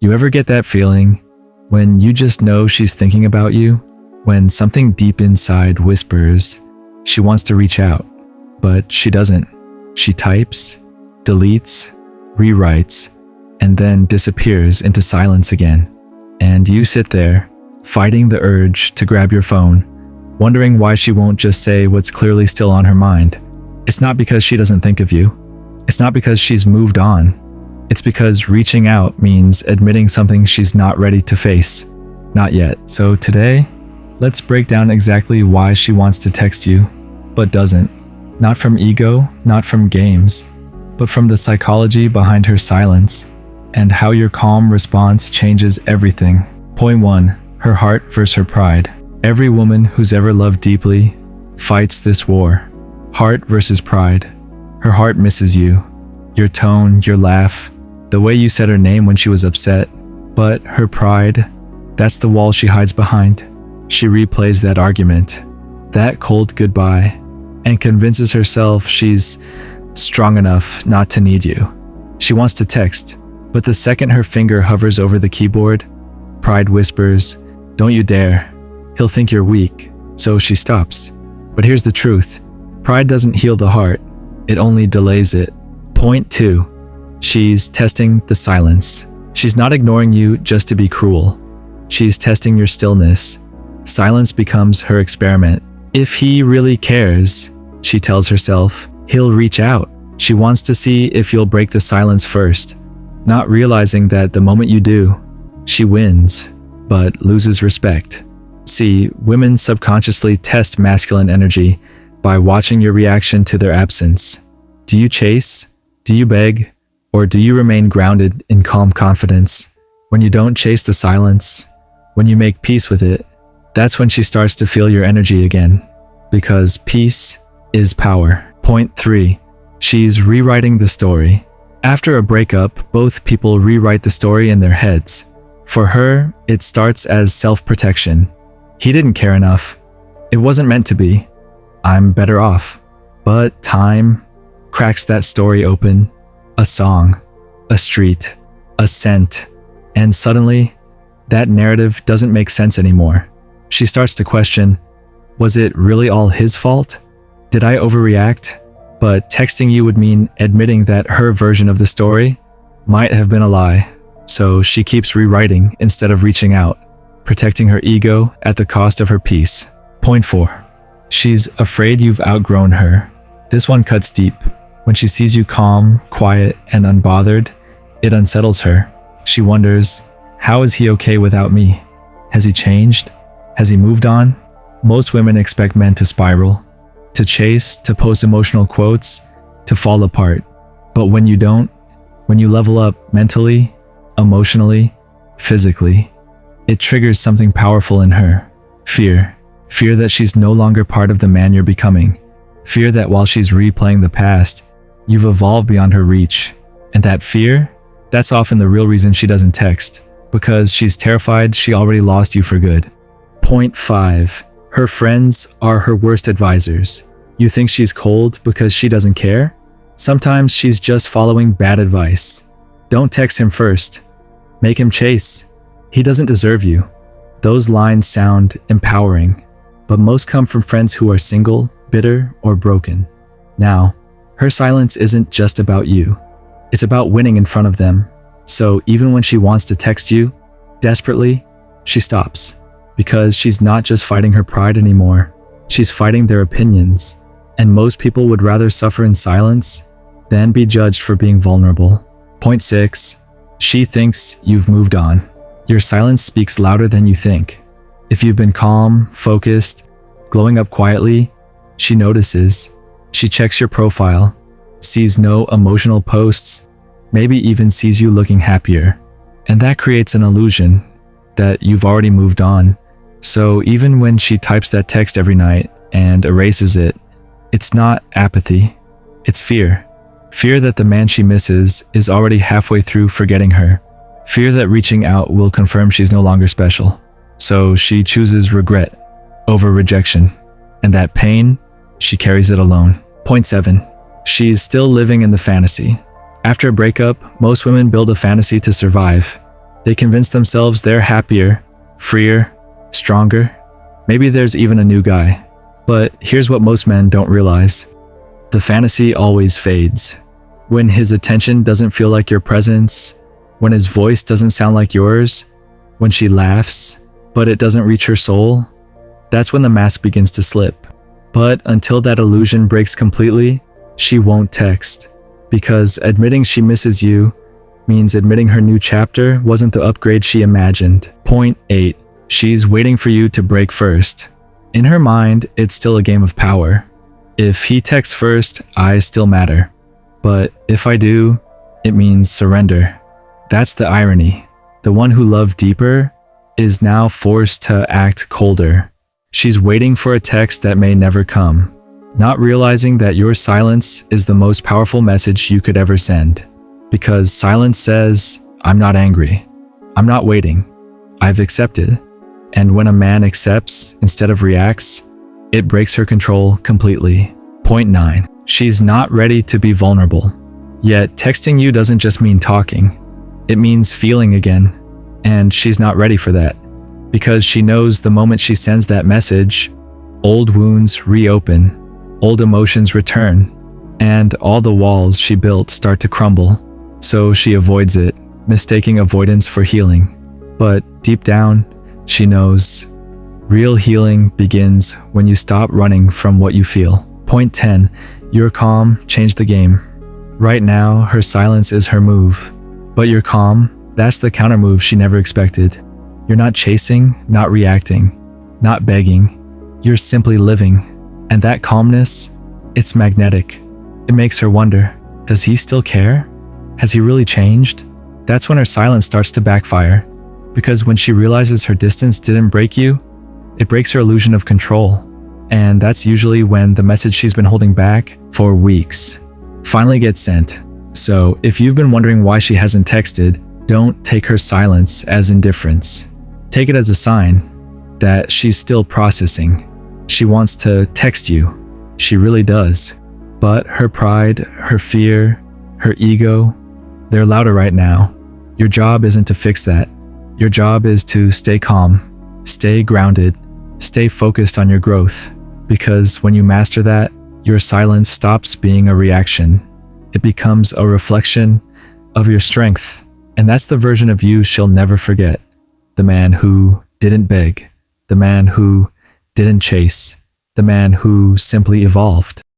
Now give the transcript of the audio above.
You ever get that feeling when you just know she's thinking about you? When something deep inside whispers she wants to reach out, but she doesn't. She types, deletes, rewrites, and then disappears into silence again. And you sit there, fighting the urge to grab your phone, wondering why she won't just say what's clearly still on her mind. It's not because she doesn't think of you. It's not because she's moved on. It's because reaching out means admitting something she's not ready to face. Not yet. So today, let's break down exactly why she wants to text you, but doesn't. Not from ego, not from games, but from the psychology behind her silence, and how your calm response changes everything. Point 1. Her heart versus her pride. Every woman who's ever loved deeply fights this war. Heart versus pride. Her heart misses you. Your tone, your laugh, the way you said her name when she was upset. But her pride, that's the wall she hides behind. She replays that argument, that cold goodbye, and convinces herself she's strong enough not to need you. She wants to text, but the second her finger hovers over the keyboard, pride whispers, "Don't you dare. He'll think you're weak." So she stops. But here's the truth. Pride doesn't heal the heart. It only delays it. Point 2. She's testing the silence. She's not ignoring you just to be cruel. She's testing your stillness. Silence becomes her experiment. If he really cares, she tells herself, he'll reach out. She wants to see if you'll break the silence first, not realizing that the moment you do, she wins, but loses respect. See, women subconsciously test masculine energy by watching your reaction to their absence. Do you chase? Do you beg? Or do you remain grounded in calm confidence? When you don't chase the silence, when you make peace with it, that's when she starts to feel your energy again. Because peace is power. Point 3. She's rewriting the story. After a breakup, both people rewrite the story in their heads. For her, it starts as self-protection. He didn't care enough. It wasn't meant to be. I'm better off. But time cracks that story open. A song, a street, a scent, and suddenly, that narrative doesn't make sense anymore. She starts to question, was it really all his fault? Did I overreact? But texting you would mean admitting that her version of the story might have been a lie. So she keeps rewriting instead of reaching out, protecting her ego at the cost of her peace. Point 4. She's afraid you've outgrown her. This one cuts deep. When she sees you calm, quiet, and unbothered, it unsettles her. She wonders, how is he okay without me? Has he changed? Has he moved on? Most women expect men to spiral, to chase, to post emotional quotes, to fall apart. But when you don't, when you level up mentally, emotionally, physically, it triggers something powerful in her. Fear. Fear that she's no longer part of the man you're becoming. Fear that while she's replaying the past, you've evolved beyond her reach. And that fear, that's often the real reason she doesn't text, because she's terrified she already lost you for good. Point 5. Her friends are her worst advisors. You think she's cold because she doesn't care? Sometimes she's just following bad advice. Don't text him first. Make him chase. He doesn't deserve you. Those lines sound empowering, but most come from friends who are single, bitter, or broken. Now, her silence isn't just about you. It's about winning in front of them. So even when she wants to text you, desperately, she stops. Because she's not just fighting her pride anymore. She's fighting their opinions. And most people would rather suffer in silence than be judged for being vulnerable. Point 6. She thinks you've moved on. Your silence speaks louder than you think. If you've been calm, focused, glowing up quietly, she notices. She checks your profile, sees no emotional posts, maybe even sees you looking happier. And that creates an illusion that you've already moved on. So even when she types that text every night and erases it, it's not apathy, it's fear. Fear that the man she misses is already halfway through forgetting her. Fear that reaching out will confirm she's no longer special. So she chooses regret over rejection. And that pain, she carries it alone. Point 7. She's still living in the fantasy. After a breakup, most women build a fantasy to survive. They convince themselves they're happier, freer, stronger. Maybe there's even a new guy. But here's what most men don't realize. The fantasy always fades. When his attention doesn't feel like your presence, when his voice doesn't sound like yours, when she laughs, but it doesn't reach her soul, that's when the mask begins to slip. But until that illusion breaks completely, she won't text. Because admitting she misses you means admitting her new chapter wasn't the upgrade she imagined. Point 8. She's waiting for you to break first. In her mind, it's still a game of power. If he texts first, I still matter. But if I do, it means surrender. That's the irony. The one who loved deeper is now forced to act colder. She's waiting for a text that may never come, not realizing that your silence is the most powerful message you could ever send. Because silence says, I'm not angry. I'm not waiting. I've accepted. And when a man accepts instead of reacts, it breaks her control completely. Point 9. She's not ready to be vulnerable. Yet texting you doesn't just mean talking. It means feeling again. And she's not ready for that. Because she knows the moment she sends that message, old wounds reopen, old emotions return, and all the walls she built start to crumble. So she avoids it, mistaking avoidance for healing. But deep down, she knows real healing begins when you stop running from what you feel. Point 10. Your calm changed the game. Right now, her silence is her move. But your calm, that's the counter move she never expected. You're not chasing, not reacting, not begging. You're simply living. And that calmness, it's magnetic. It makes her wonder, does he still care? Has he really changed? That's when her silence starts to backfire. Because when she realizes her distance didn't break you, it breaks her illusion of control. And that's usually when the message she's been holding back for weeks finally gets sent. So if you've been wondering why she hasn't texted, don't take her silence as indifference. Take it as a sign that she's still processing. She wants to text you. She really does. But her pride, her fear, her ego, they're louder right now. Your job isn't to fix that. Your job is to stay calm, stay grounded, stay focused on your growth. Because when you master that, your silence stops being a reaction. It becomes a reflection of your strength. And that's the version of you she'll never forget. The man who didn't beg, the man who didn't chase, the man who simply evolved.